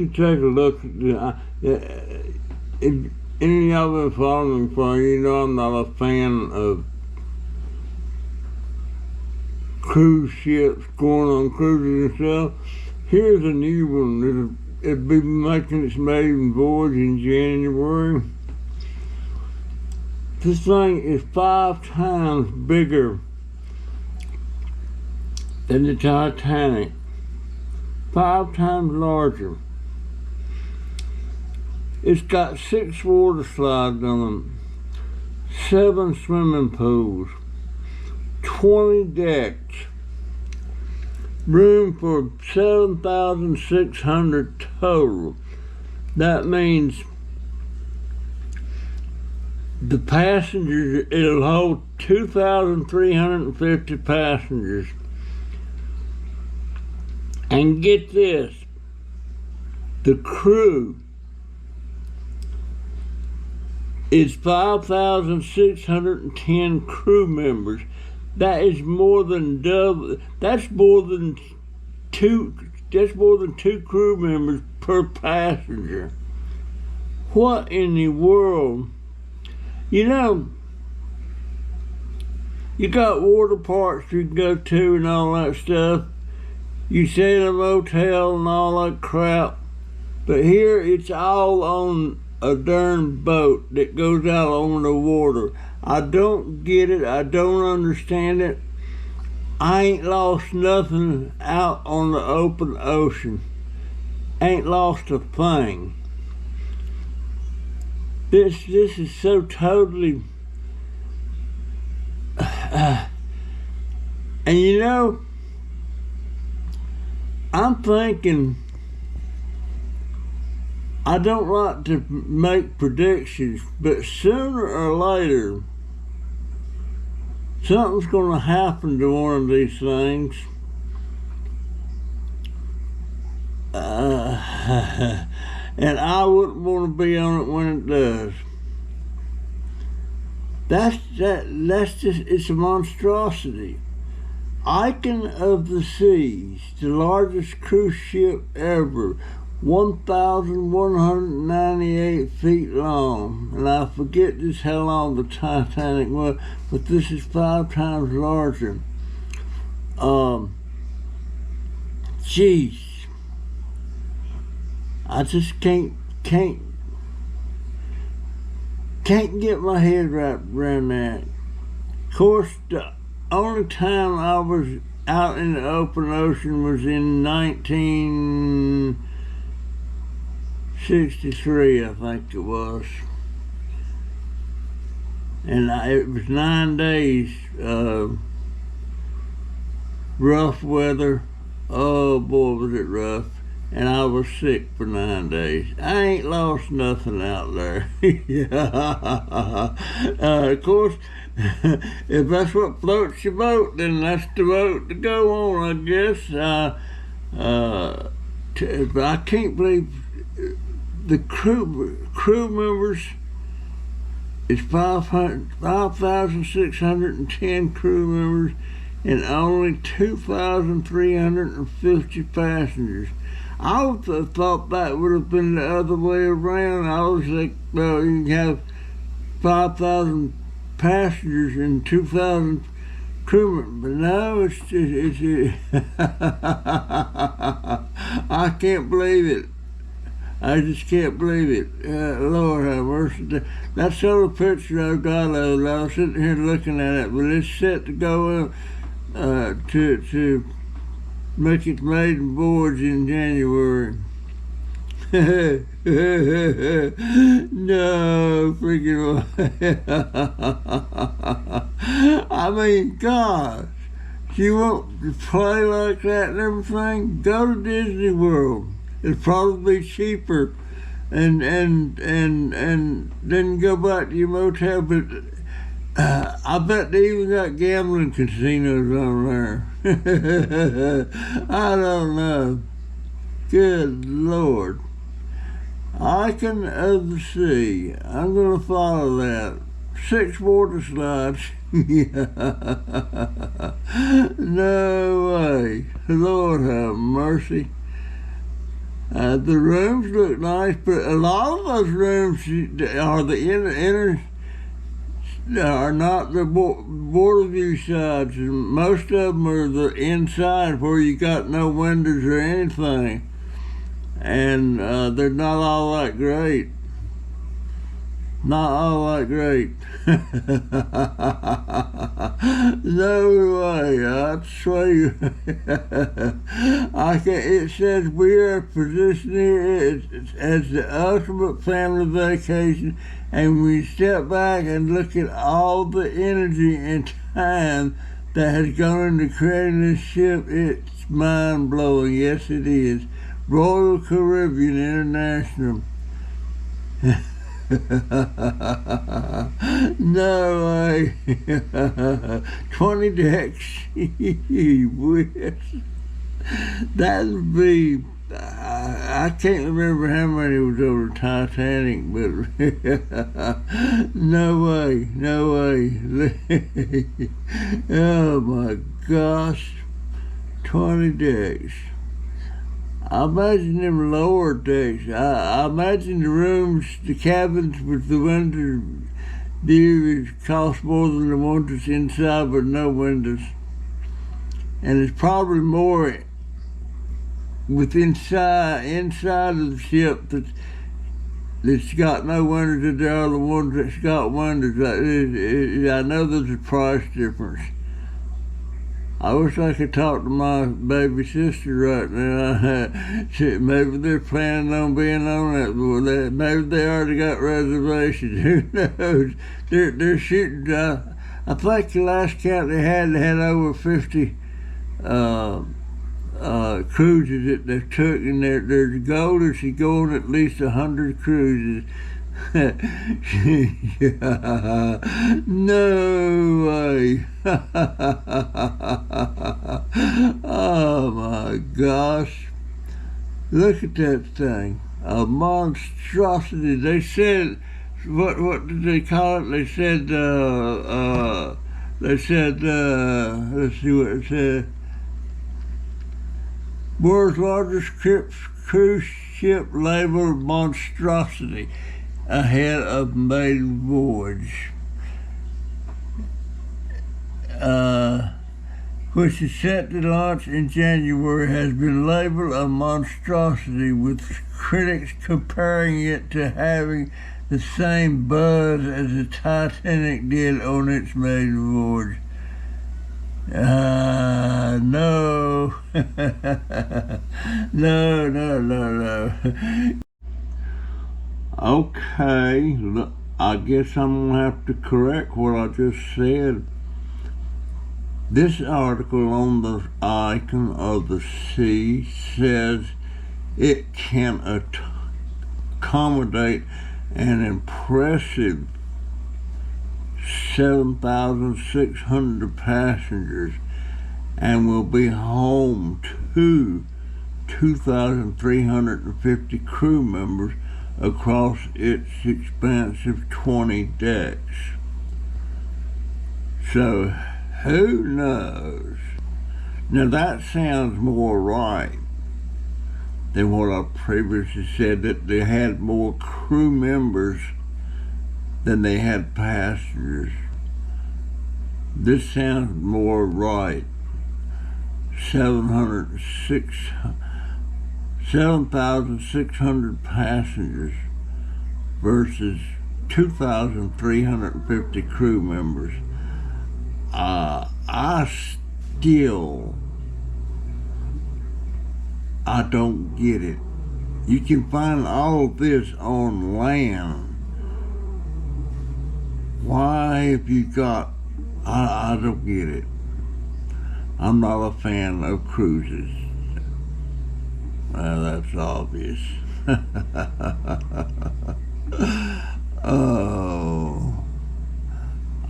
you take a look at if any of y'all been following me for, you know I'm not a fan of cruise ships going on cruises and stuff. Here's a new one. It'll be making its maiden voyage in January. This thing is 5 times bigger than the Titanic. 5 times larger. It's got 6 water slides on them, 7 swimming pools, 20 decks, room for 7,600 total. That means the passengers, it'll hold 2,350 passengers. And get this, the crew is 5,610 crew members. That is more than double. That's more than two crew members per passenger. What in the world? You know, you got water parks you can go to and all that stuff. You stay in a motel and all that crap. But here it's all on a darn boat that goes out on the water. I don't get it. I don't understand it. I ain't lost nothing out on the open ocean. Ain't lost a thing. This is so totally... and you know, I'm thinking, I don't like to make predictions, but sooner or later, something's going to happen to one of these things. And I wouldn't want to be on it when it does. That's just, it's a monstrosity. Icon of the Seas, the largest cruise ship ever, 1,198 feet long. And I forget just how long the Titanic was, but this is 5 times larger. Jeez. I just can't get my head wrapped around that. Of course, the only time I was out in the open ocean was in 1963, I think it was. And it was 9 days, rough weather. Oh boy, was it rough. And I was sick for 9 days. I ain't lost nothing out there. Of course, if that's what floats your boat, then that's the boat to go on, I guess. But I can't believe the crew members is 5,610 crew members and only 2,350 passengers. I would have thought that would have been the other way around. I was like, well, you can have 5,000 passengers and 2,000 crewmen, but no, it's I can't believe it. I just can't believe it. Lord have mercy. That's sort of picture I've got of it. I was sitting here looking at it, but it's set to go to make its maiden voyage in January. No, freaking I mean, gosh, you want to play like that and everything? Go to Disney World. It's probably cheaper, and then go back to your motel. But I bet they even got gambling casinos on there. I don't know. Good Lord. Icon of the Sea. I'm going to follow that. 6 water slides. No way. Lord have mercy. The rooms look nice, but a lot of those rooms are the inner are not the border view sides. Most of them are the inside where you got no windows or anything, and they're not all that great. Not all that great. No way. I swear. I can. It says we are positioning it as the ultimate family vacation, and we step back and look at all the energy and time that has gone into creating this ship. It's mind blowing. Yes, it is. Royal Caribbean International. No way. 20 decks. That'd be, I can't remember how many was over Titanic, but no way, no way. Oh my gosh. 20 decks. I imagine them lower decks. I imagine the rooms, the cabins with the window view cost more than the ones that's inside with no windows. And it's probably more with inside of the ship that's got no windows than there are the ones that's got windows. I know there's a price difference. I wish I could talk to my baby sister right now. Maybe they're planning on being on that. Maybe they already got reservations. Who knows? They're shooting. I think the last count they had over 50 cruises that they've took, and their goal is to go on at least 100 cruises. No way. Oh my gosh. Look at that thing. A monstrosity. They said, what did they call it? They said, let's see what it said. World's largest cruise ship labeled monstrosity ahead of maiden voyage, which is set to launch in January, has been labeled a monstrosity, with critics comparing it to having the same buzz as the Titanic did on its maiden voyage. No. No. Okay, look, I guess I'm going to have to correct what I just said. This article on the icon of the sea says it can accommodate an impressive 7,600 passengers and will be home to 2,350 crew members across its expansive 20 decks. So, who knows? Now that sounds more right than what I previously said, that they had more crew members than they had passengers. This sounds more right. 7,600 passengers versus 2,350 crew members. I don't get it. You can find all of this on land. Why, if you got, I don't get it. I'm not a fan of cruises. Well, that's obvious. Oh.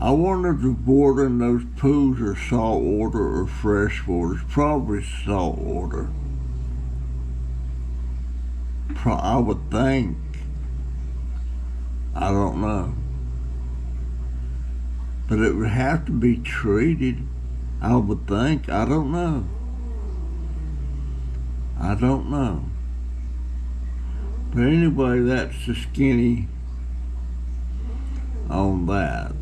I wonder if the water in those pools are salt water or fresh water. It's probably salt water. I would think. I don't know. But it would have to be treated, I would think. I don't know. But anyway, that's the skinny on that.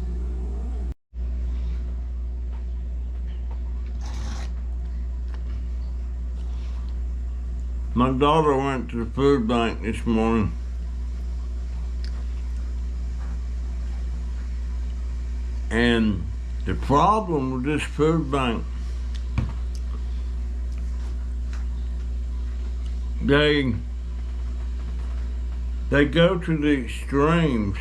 My daughter went to the food bank this morning. And the problem with this food bank, they go to the extremes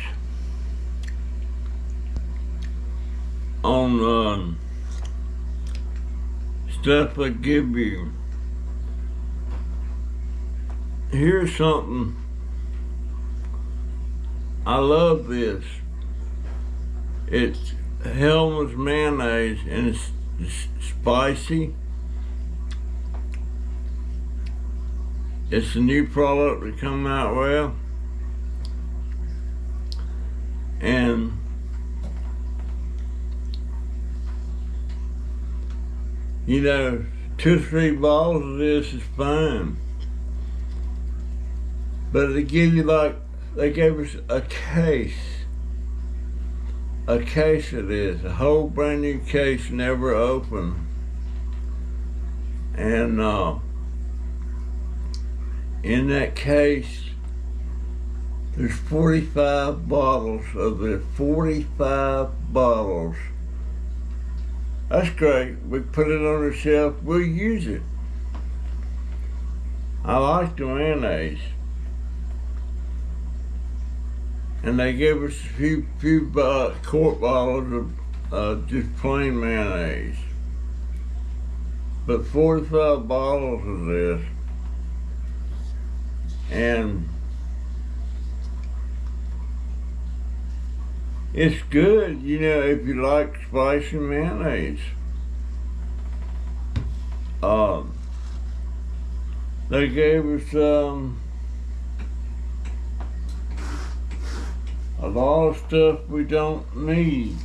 on stuff they give you. Here's something. I love this. It's Hellmann's mayonnaise, and it's spicy. It's a new product that come out well. And you know, 2 or 3 bottles of this is fine. But they give you they gave us a case of this, a whole brand new case, never opened. And in that case, there's 45 bottles of it, 45 bottles. That's great. We put it on the shelf, we'll use it. I like the mayonnaise. And they gave us a few quart bottles of just plain mayonnaise. But 45 bottles of this. And it's good, you know, if you like spicy mayonnaise. They gave us a lot of stuff we don't need.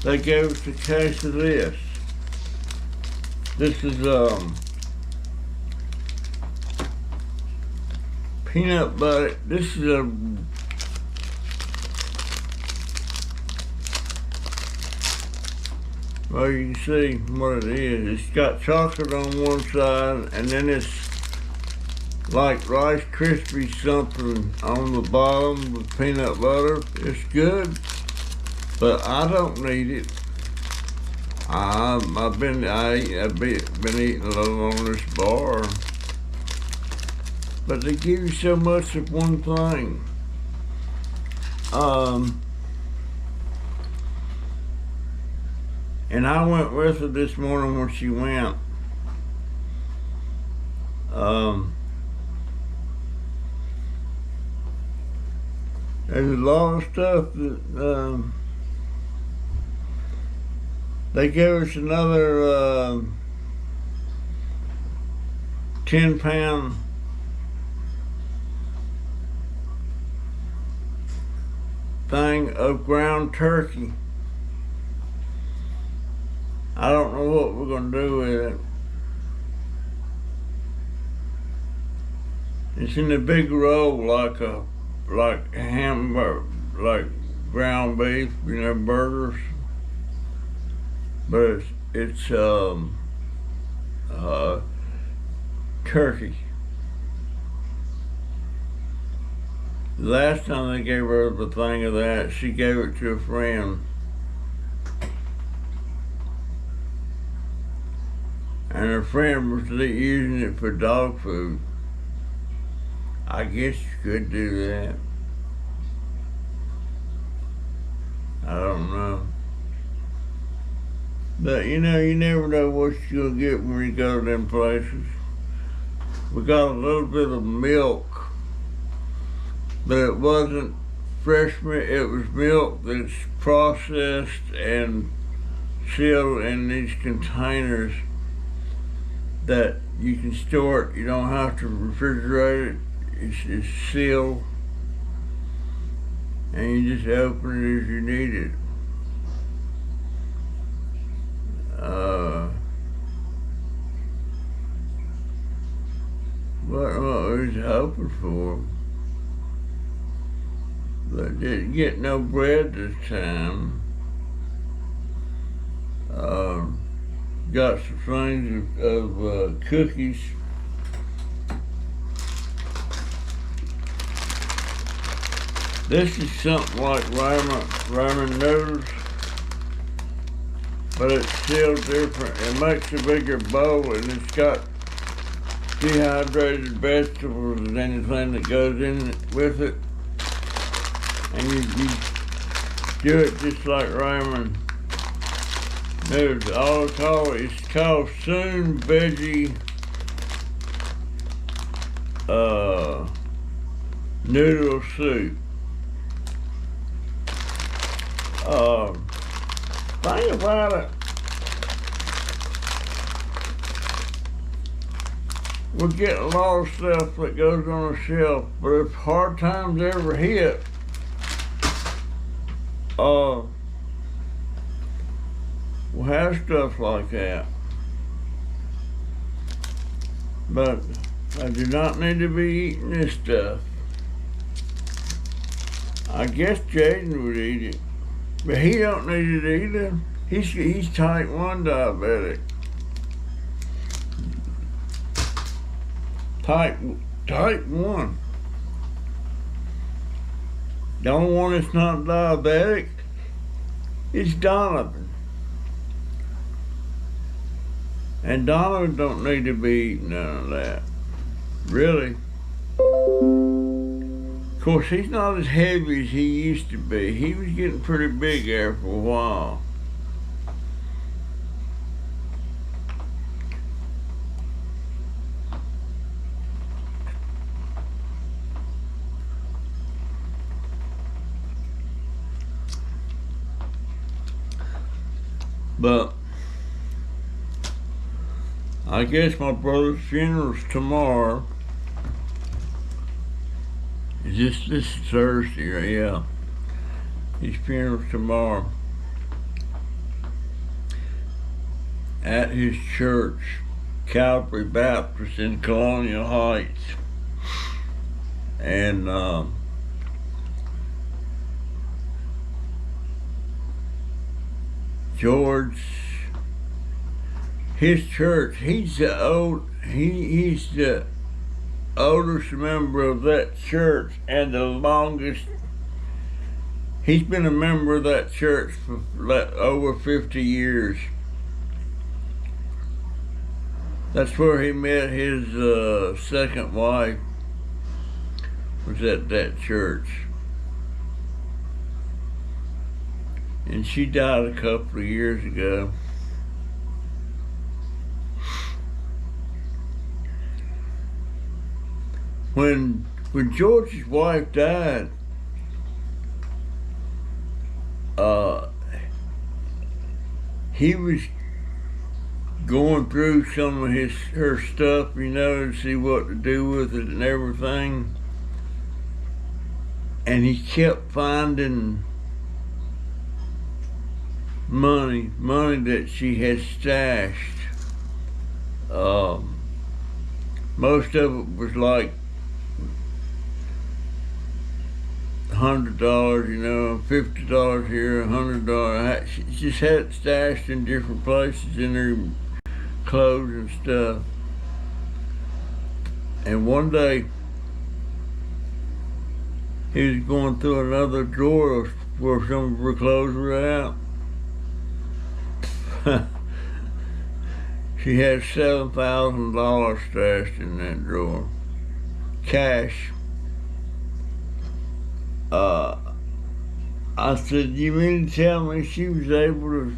They gave us a case of this. This is peanut butter. This is a well, you can see what it is. It's got chocolate on one side, and then it's like Rice Krispies something on the bottom with peanut butter. It's good, but I don't need it. I've been eating a little on this bar, but they give you so much of one thing. And I went with her this morning when she went. There's a lot of stuff that they gave us another 10-pound thing of ground turkey. I don't know what we're gonna do with it. It's in a big roll like hamburger, like ground beef, you know, burgers. But it's turkey. The last time they gave her the thing of that, she gave it to a friend. And her friend was using it for dog food. I guess you could do that. I don't know. But you know, you never know what you're gonna get when you go to them places. We got a little bit of milk, but it wasn't fresh milk. It was milk that's processed and sealed in these containers that you can store it. You don't have to refrigerate it. It's sealed, and you just open it as you need it. what we was hoping for. But didn't get no bread this time. Got some things of cookies. This is something like ramen noodles, but it's still different. It makes a bigger bowl, and it's got dehydrated vegetables and anything that goes in with it. And you do it just like ramen noodles. It's called Soon Veggie noodle soup. Think about it. We get a lot of stuff that goes on the shelf, but if hard times ever hit, we'll have stuff like that. But I do not need to be eating this stuff. I guess Jaden would eat it, but he don't need it either. He's type 1 diabetic. Type 1. The only one that's not diabetic is Donovan. And Donovan don't need to be eating none of that. Really. Of course, he's not as heavy as he used to be. He was getting pretty big there for a while. But I guess my brother's funeral's tomorrow. Is this Thursday, right? Yeah. His funeral's tomorrow. At his church, Calvary Baptist in Colonial Heights. And George, his church, he's the oldest member of that church and the longest. He's been a member of that church for over 50 years. That's where he met his second wife, was at that church. And she died a couple of years ago. When George's wife died, he was going through some of her stuff, to see what to do with it and everything. And he kept finding money that she had stashed. Most of it was like $100, $50 here, $100. She just had it stashed in different places in her clothes and stuff. And one day, he was going through another drawer where some of her clothes were out. She had $7,000 stashed in that drawer. Cash. I said, you mean to tell me she was able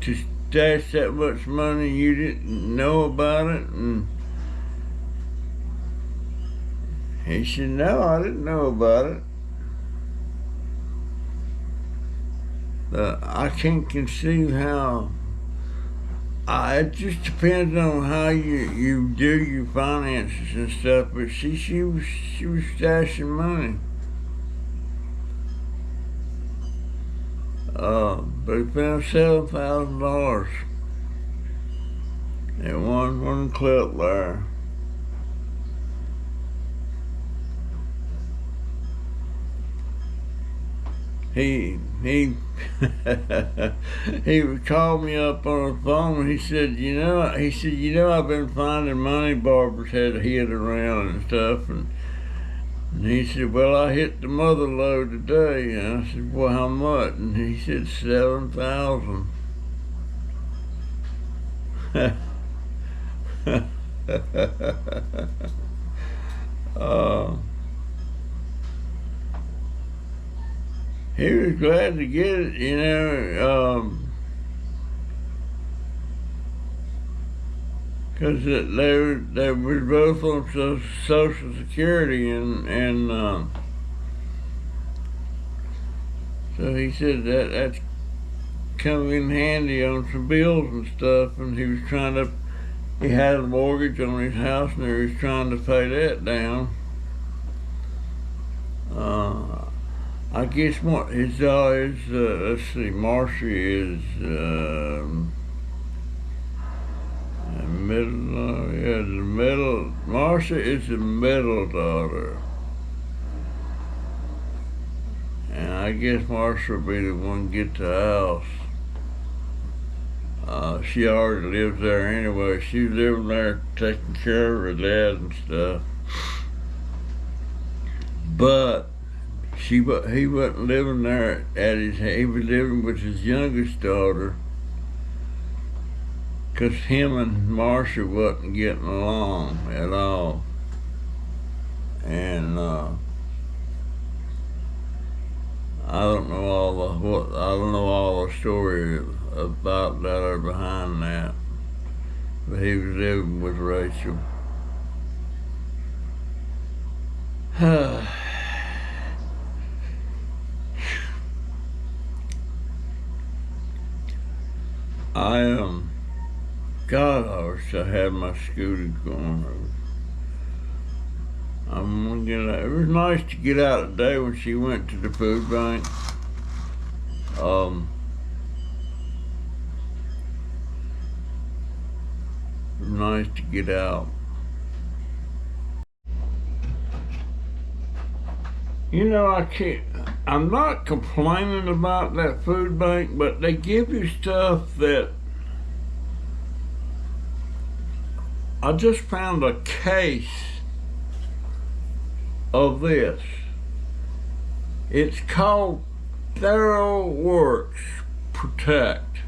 to stash that much money, you didn't know about it? And he said, no, I didn't know about it. But I can't conceive how. It just depends on how you do your finances and stuff. But she was stashing money. But he found $7,000 in one clip there. he he called me up on the phone and he said, I've been finding money Barbara's had hid around and stuff, and he said, well, I hit the mother lode today. And I said, well, how much? And he said 7,000. He was glad to get it, because they were both on Social Security, and so he said that's come in handy on some bills and stuff, and he had a mortgage on his house, and he was trying to pay that down. I guess his let's see, Marcia is Marcia is the middle daughter, and I guess Marcia will be the one to get the house. She already lives there anyway. She's living there taking care of her dad and stuff. But he wasn't living there he was living with his youngest daughter, because him and Marcia wasn't getting along at all. And I don't know all the story about that or behind that, but he was living with Rachel. God, I wish I had my scooter going. I'm gonna get out. It was nice to get out today when she went to the food bank. It was nice to get out. I'm not complaining about that food bank, but they give you stuff that I just found a case of this. It's called TheraWorks Protect.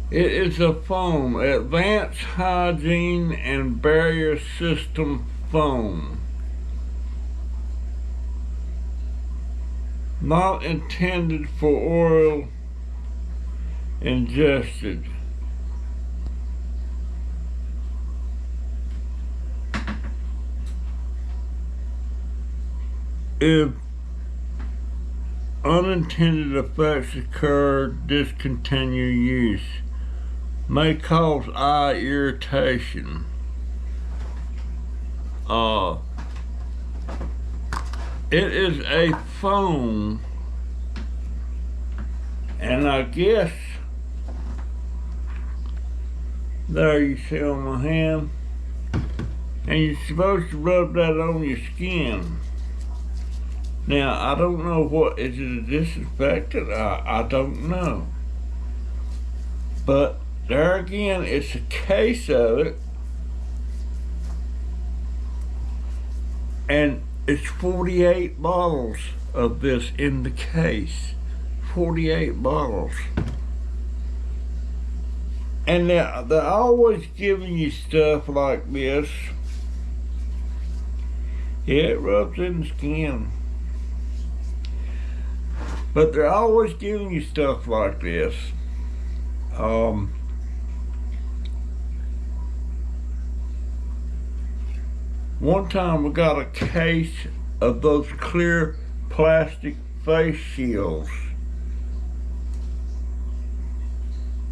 It is a foam, advanced hygiene and barrier system foam. Not intended for oral ingested. If unintended effects occur, discontinue use. May cause eye irritation. It is a foam, and I guess there you see on my hand, and you're supposed to rub that on your skin. Now, I don't know is it a disinfectant? I don't know. But there again, it's a case of it, and it's 48 bottles of this in the case. 48 bottles. And they're always giving you stuff like this. Yeah, it rubs in the skin. But they're always giving you stuff like this. One time we got a case of those clear plastic face shields.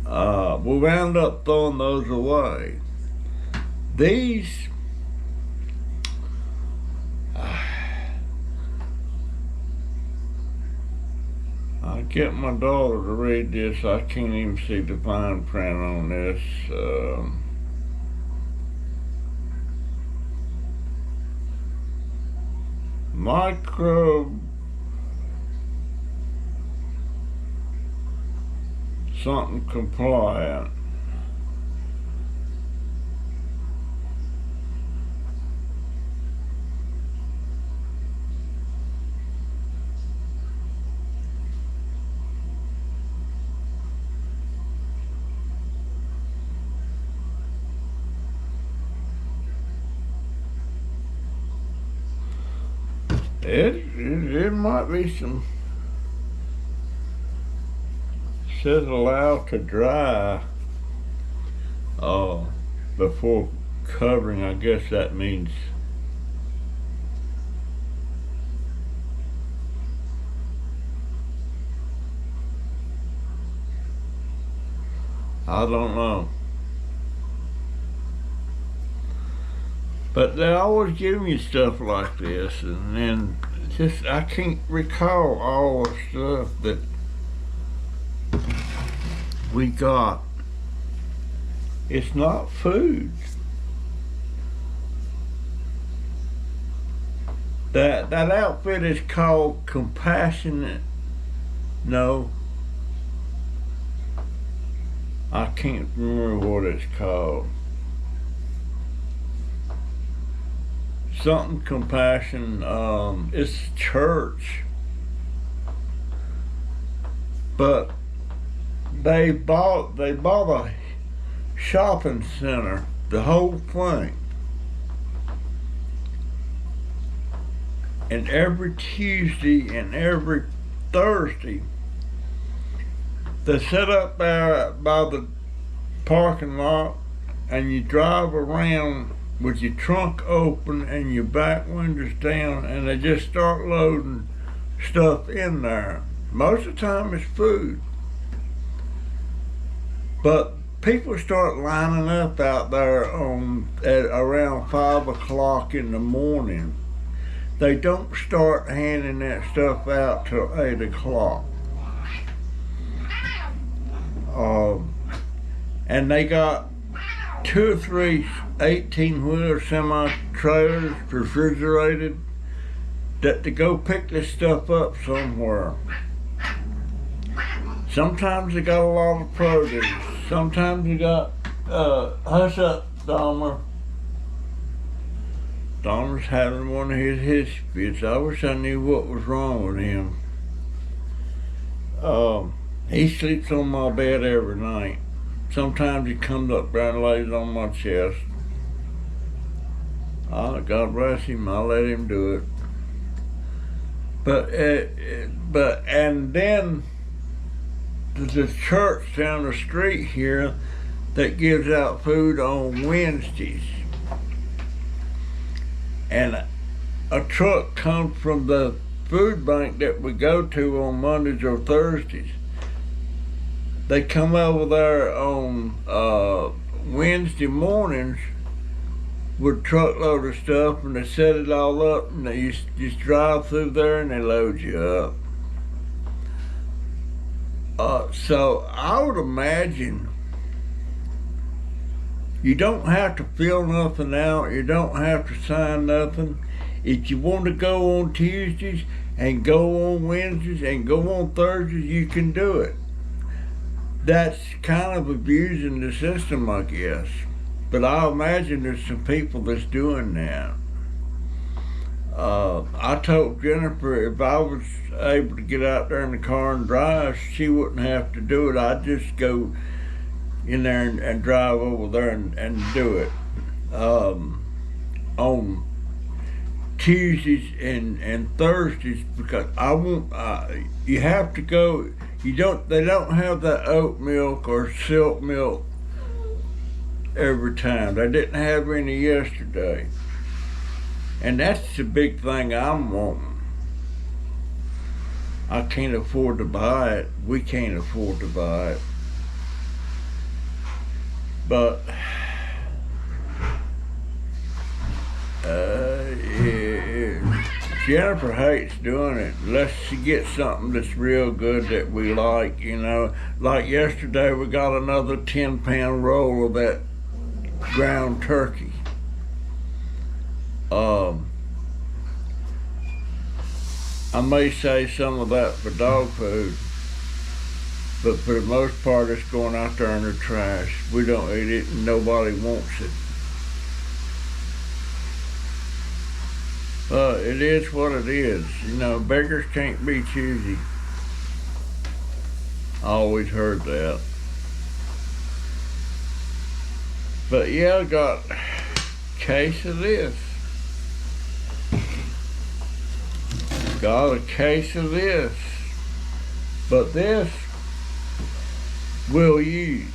We wound up throwing those away. These, I get my daughter to read this. I can't even see the fine print on this. something compliant. It might be some. Says allow to dry before covering. I guess that means I don't know. But they always give me stuff like this, and then just I can't recall all the stuff that we got. It's not food. That outfit is called Compassionate. No, I can't remember what it's called. Something Compassion. It's church, but they bought a shopping center, the whole thing, and every Tuesday and every Thursday they set up there by the parking lot, and you drive around with your trunk open and your back windows down, and they just start loading stuff in there. Most of the time it's food. But people start lining up out there at around 5 o'clock in the morning. They don't start handing that stuff out till 8 o'clock. And they got 2 or 3 18-wheeler semi-trailers, refrigerated, that to go pick this stuff up somewhere. Sometimes they got a lot of produce. Sometimes you got, hush up, Dahmer. Dahmer's having one of his fits. I wish I knew what was wrong with him. He sleeps on my bed every night. Sometimes he comes up there and lays on my chest. God bless him, I'll let him do it. And then there's a church down the street here that gives out food on Wednesdays. And a truck comes from the food bank that we go to on Mondays or Thursdays. They come over there on Wednesday mornings with a truckload of stuff, and they set it all up, and they just drive through there and they load you up. So I would imagine you don't have to fill nothing out. You don't have to sign nothing. If you want to go on Tuesdays and go on Wednesdays and go on Thursdays, you can do it. That's kind of abusing the system, I guess. But I imagine there's some people that's doing that. I told Jennifer if I was able to get out there in the car and drive, she wouldn't have to do it. I'd just go in there and drive over there and do it. On Tuesdays and Thursdays, because I won't, you have to go, they don't have that oat milk or silk milk every time. They didn't have any yesterday. And that's the big thing I'm wanting. I can't afford to buy it. We can't afford to buy it. But Jennifer hates doing it unless she gets something that's real good that we like, you know. Like yesterday we got another 10-pound roll of that ground turkey. I may save some of that for dog food. But for the most part, it's going out there in the trash. We don't eat it, and nobody wants it. It is what it is. You know, beggars can't be choosy. I always heard that. But yeah, I got a case of this. Got a case of this. But this we'll use.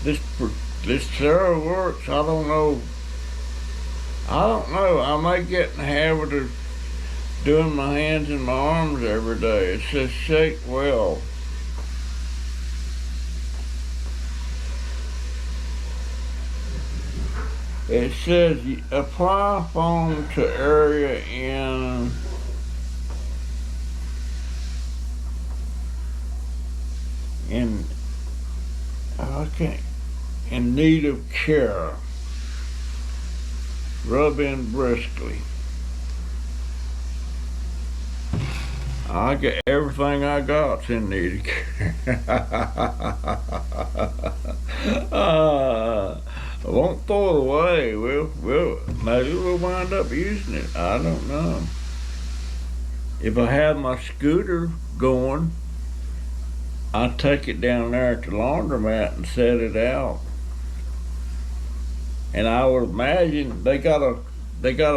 This Sarah works. I don't know. I may get in the habit of doing my hands and my arms every day. It says shake well. It says apply foam to area in need of care. Rub in briskly. I get everything I got's in need of care. I won't throw it away. Maybe we'll wind up using it. I don't know. If I have my scooter going, I'd take it down there at the laundromat and set it out. And I would imagine they got a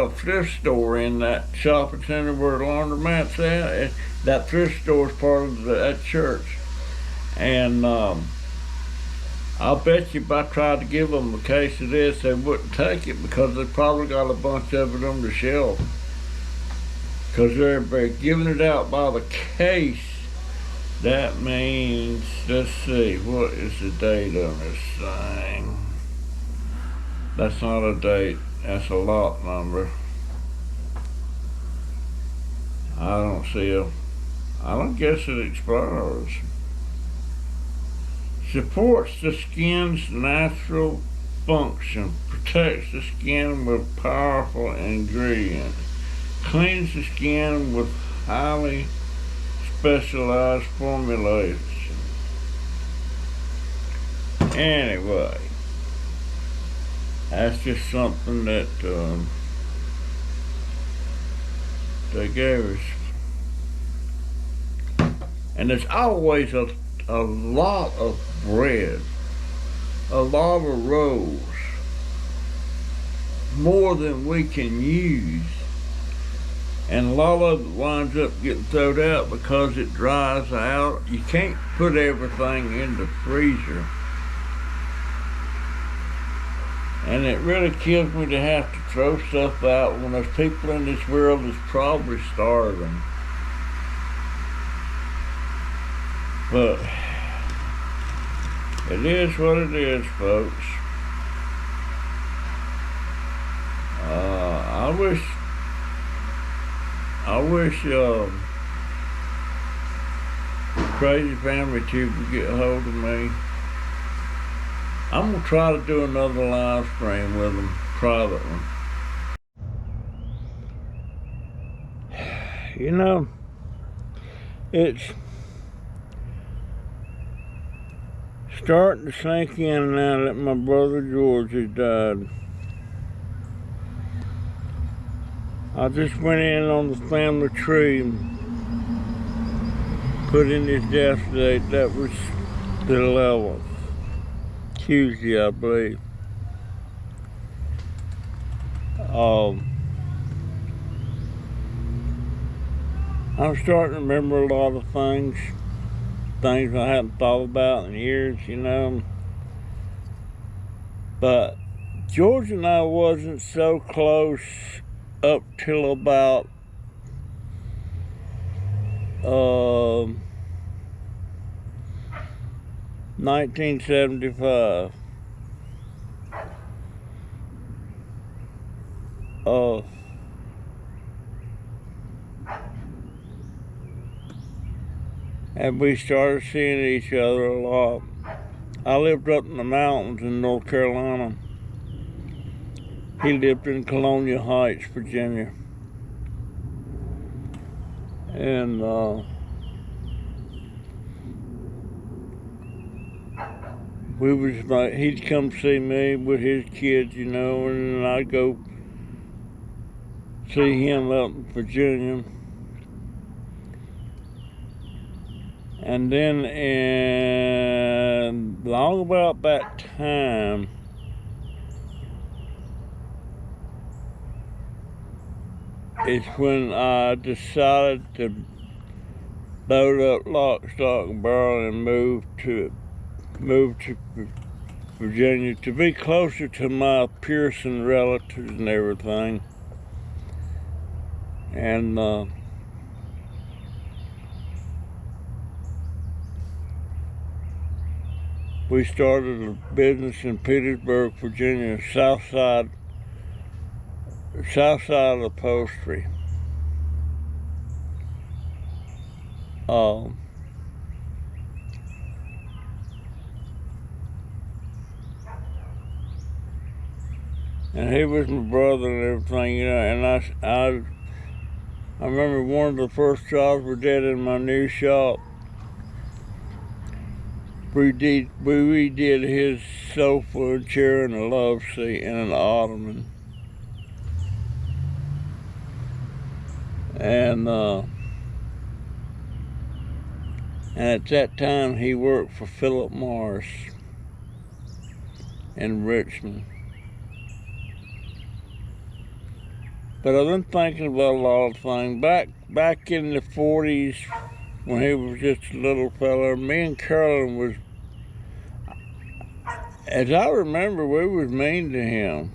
thrift store in that shopping center where the laundromat's at. That thrift store is part of that church. And I bet you if I tried to give them a case of this, they wouldn't take it because they probably got a bunch of it on the shelf. Because they're giving it out by the case. That means, let's see, what is the date on this thing? That's not a date, that's a lot number. I don't guess it expires. Supports the skin's natural function, protects the skin with powerful ingredients, cleans the skin with highly specialized formulation. Anyway, that's just something that they gave us. And there's always a lot of bread, a lot of rolls, more than we can use. And a lot of it winds up getting thrown out because it dries out. You can't put everything in the freezer. And it really kills me to have to throw stuff out when there's people in this world that's probably starving. But it is what it is, folks. I wish Crazy Family Tube would get a hold of me. I'm gonna try to do another live stream with them, privately. You know, it's starting to sink in now that my brother George has died. I just went in on the family tree and put in his death date. That was the 11th, Tuesday, I believe. I'm starting to remember a lot of things I hadn't thought about in years, you know. But George and I wasn't so close up till about 1975. And we started seeing each other a lot. I lived up in the mountains in North Carolina. He lived in Colonial Heights, Virginia. And he'd come see me with his kids, you know, and then I'd go see him up in Virginia. And then long about that time, it's when I decided to load up lock, stock, and barrel and move to Virginia to be closer to my Pearson relatives and everything. And we started a business in Petersburg, Virginia, south side upholstery. And he was my brother and everything, you know, and I remember one of the first jobs we did in my new shop, we redid his sofa and chair and a love seat and an ottoman. And at that time he worked for Philip Morris in Richmond. But I've been thinking about a lot of things. Back in the 40s, when he was just a little fella, me and Carolyn was, as I remember, we was mean to him.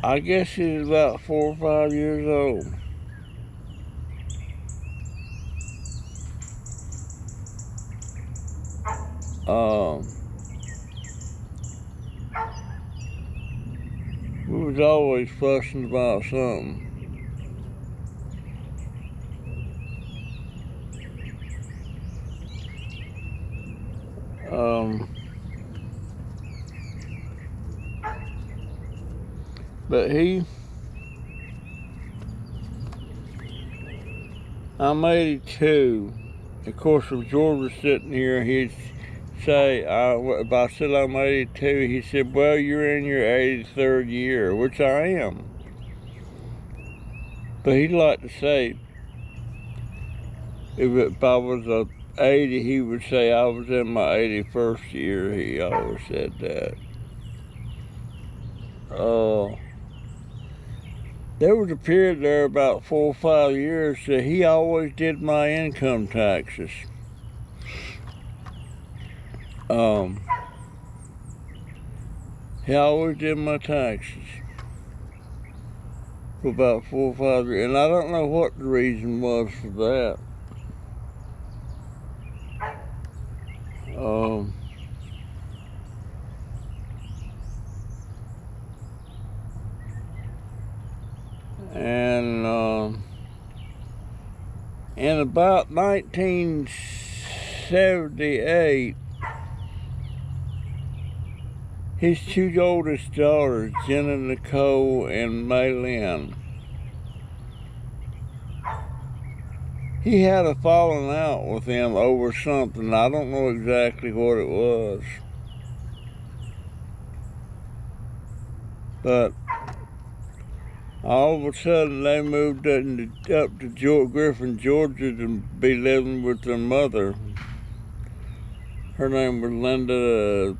I guess he was about 4 or 5 years old. We was always fussing about something. But I'm 82. Of course, if George was sitting here, he'd say, if I said I'm 82, he said, well, you're in your 83rd year, which I am. But he'd like to say, if I was 80, he would say I was in my 81st year. He always said that. There was a period there about 4 or 5 years that he always did my income taxes. He always did my taxes for about 4 or 5 years, and I don't know what the reason was for that. In about 1978, his 2 oldest daughters, Jenna Nicole and Maylin, he had a falling out with them over something. I don't know exactly what it was. But all of a sudden they moved up to Griffin, Georgia to be living with their mother. Her name was Linda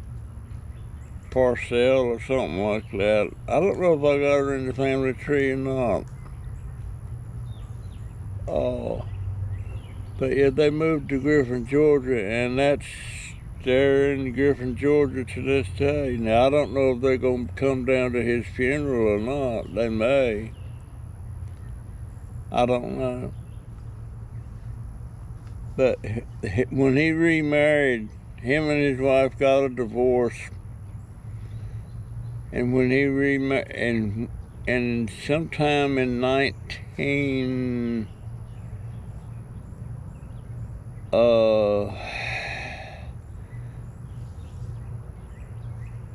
Parcell or something like that. I don't know if I got her in the family tree or not. But yeah, they moved to Griffin, Georgia, and they're in Griffin, Georgia to this day. Now, I don't know if they're going to come down to his funeral or not. They may. I don't know. But when he remarried, him and his wife got a divorce. And when he remarried, and sometime in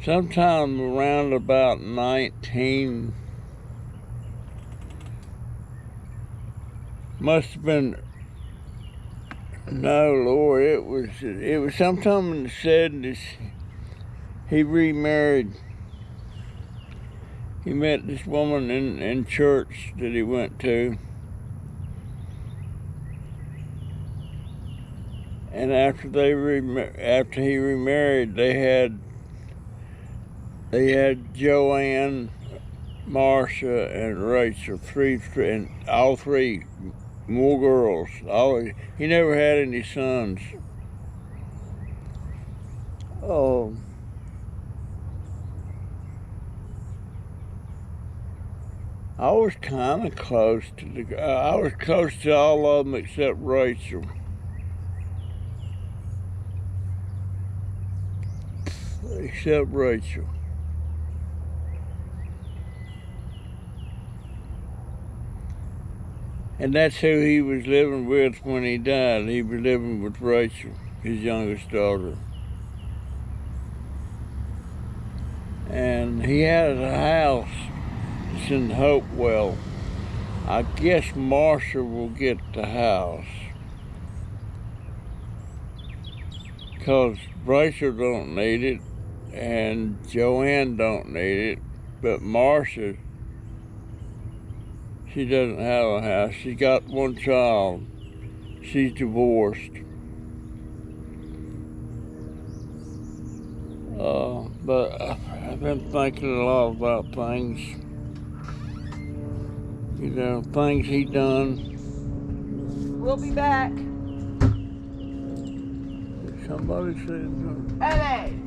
sometime around about 19 Must have been, no, Lord, it was sometime in the 70s. He remarried. He met this woman in church that he went to. And after he remarried, they had Joanne, Marcia, and Rachel, and all three more girls. He never had any sons. Oh, I was kind of close to I was close to all of them except Rachel. Except Rachel. And that's who he was living with when he died. He was living with Rachel, his youngest daughter. And he had a house. It's in Hopewell. I guess Marcia will get the house. Because Rachel don't need it, and Joanne don't need it, but Marcia, she doesn't have a house. She got one child. She's divorced. But I've been thinking a lot about things. You know, things he done. We'll be back. Somebody said something. Ellie!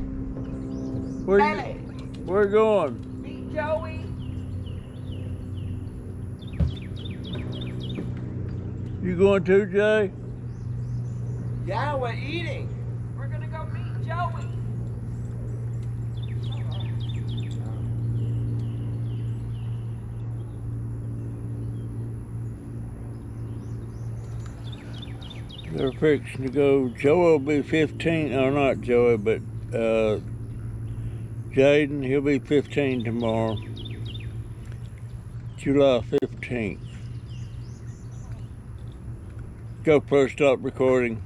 Ellie! We're going. Meet Joey. You going too, Jay? Yeah, we're eating. We're gonna go meet Joey. They're fixing to go. Joey will be 15, or not Joey, but Jaden, he'll be 15 tomorrow, July 15th. GoPro, stop recording.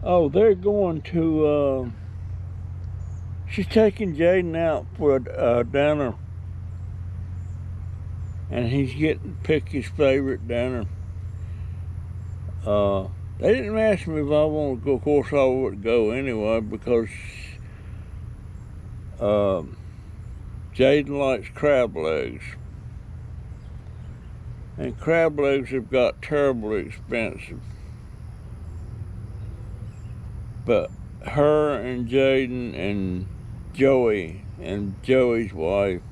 Oh, they're going to, she's taking Jaden out for a dinner. And he's getting to pick his favorite dinner. They didn't ask me if I want to go. Of course, I would go anyway because Jaden likes crab legs. And crab legs have got terribly expensive. But her and Jaden and Joey and Joey's wife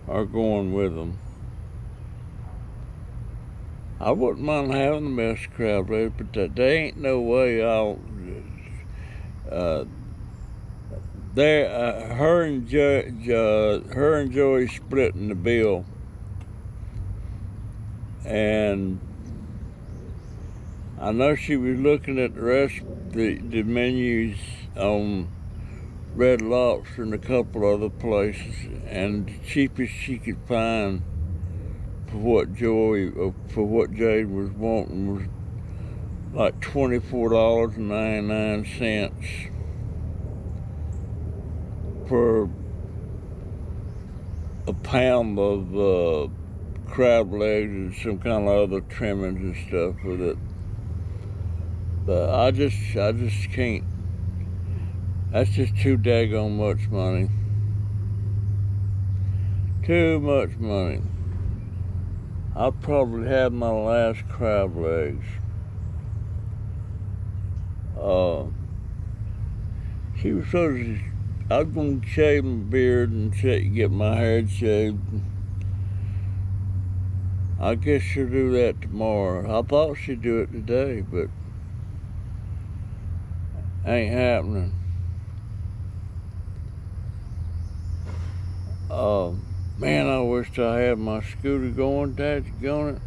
are going with them. I wouldn't mind having the best crab legs, but there ain't no way I'll. Her and Joey splitting the bill, and I know she was looking at the rest the menus on Red Lobster and a couple other places, and the cheapest she could find for what Jade was wanting was like $24.99 for a pound of crab legs and some kind of other trimmings and stuff with it. But I just can't. That's just too daggone much money. Too much money. I'll probably have my last crab legs. She was supposed to, I was going to shave my beard and get my hair shaved. I guess she'll do that tomorrow. I thought she'd do it today, but ain't happening. Man, I wished I had my scooter going. Dad's going it.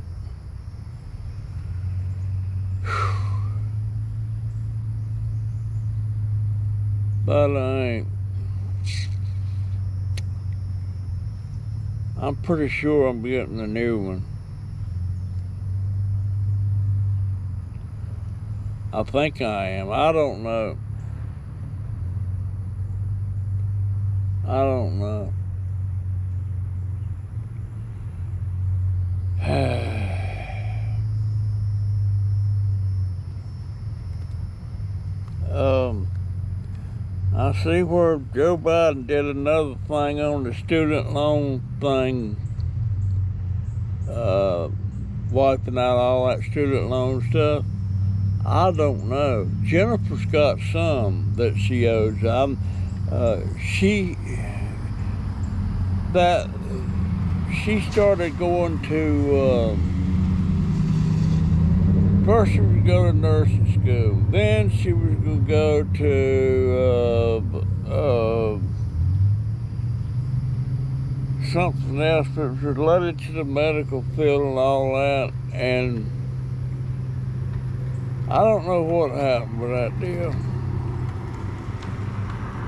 But I ain't. I'm pretty sure I'm getting a new one. I think I am. I don't know. I don't know. I see where Joe Biden did another thing on the student loan thing, wiping out all that student loan stuff. I don't know. Jennifer's got some that she owes. She started going to. First, she was going to nursing school. Then she was going to go to something else that was related to the medical field and all that. And I don't know what happened with that deal.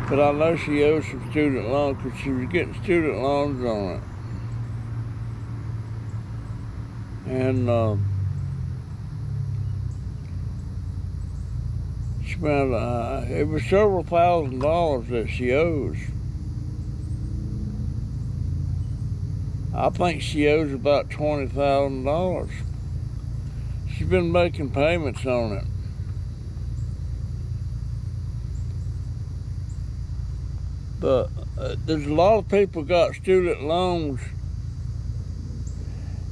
But I know she owes some student loans because she was getting student loans on it. And it was several $1,000s that she owes. I think she owes about $20,000. She's been making payments on it. But there's a lot of people got student loans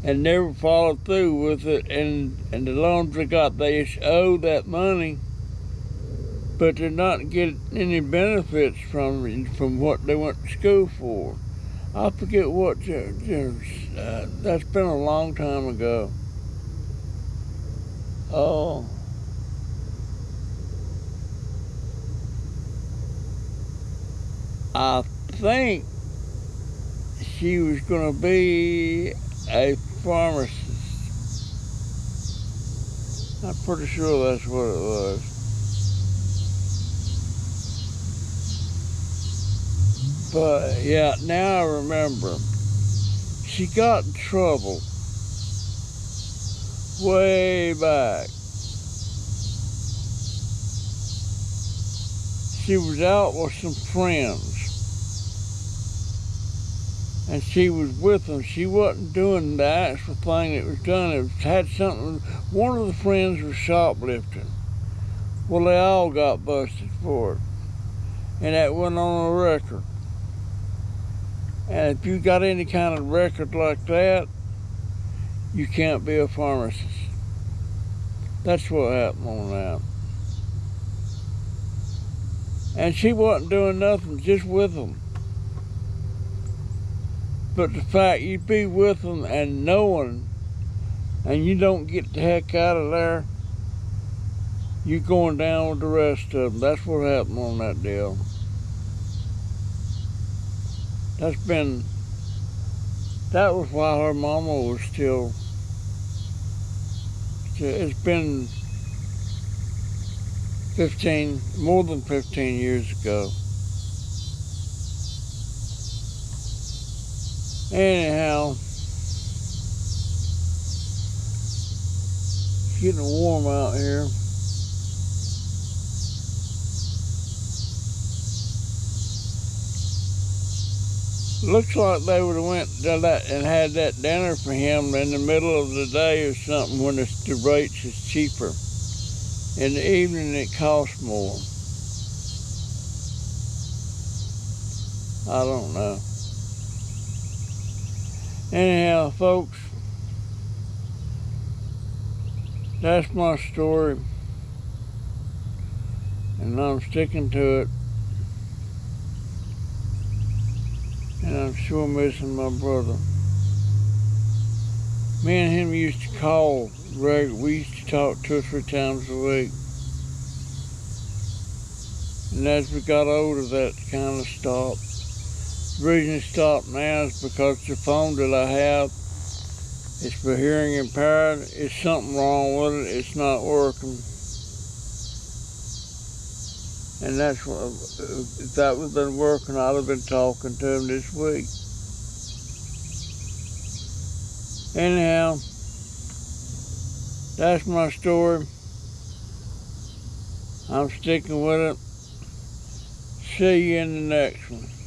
and never followed through with it, and the loans they got, they owe that money, but they're not getting any benefits from what they went to school for. I forget what, that's been a long time ago. Oh. I think she was going to be a pharmacist. I'm pretty sure that's what it was. But yeah, now I remember. She got in trouble way back. She was out with some friends, and she was with them. She wasn't doing the actual thing that was done. It had something. One of the friends was shoplifting. Well, they all got busted for it, and that went on a record. And if you got any kind of record like that, you can't be a pharmacist. That's what happened on that. And she wasn't doing nothing, just with them. But the fact you be with them and knowing, and you don't get the heck out of there, you're going down with the rest of them. That's what happened on that deal. That was why her mama was still, it's been more than 15 years ago. Anyhow, it's getting warm out here. Looks like they would have went to that and had that dinner for him in the middle of the day or something when the rates is cheaper. In the evening it costs more. I don't know. Anyhow, folks, that's my story, and I'm sticking to it. And I'm sure missing my brother. Me and him used to call regular. We used to talk 2 or 3 times a week. And as we got older, that kind of stopped. The reason it stopped now is because the phone that I have is for hearing impaired. It's something wrong with it. It's not working. And that's what, if that was been working, I'd have been talking to him this week. Anyhow, that's my story. I'm sticking with it. See you in the next one.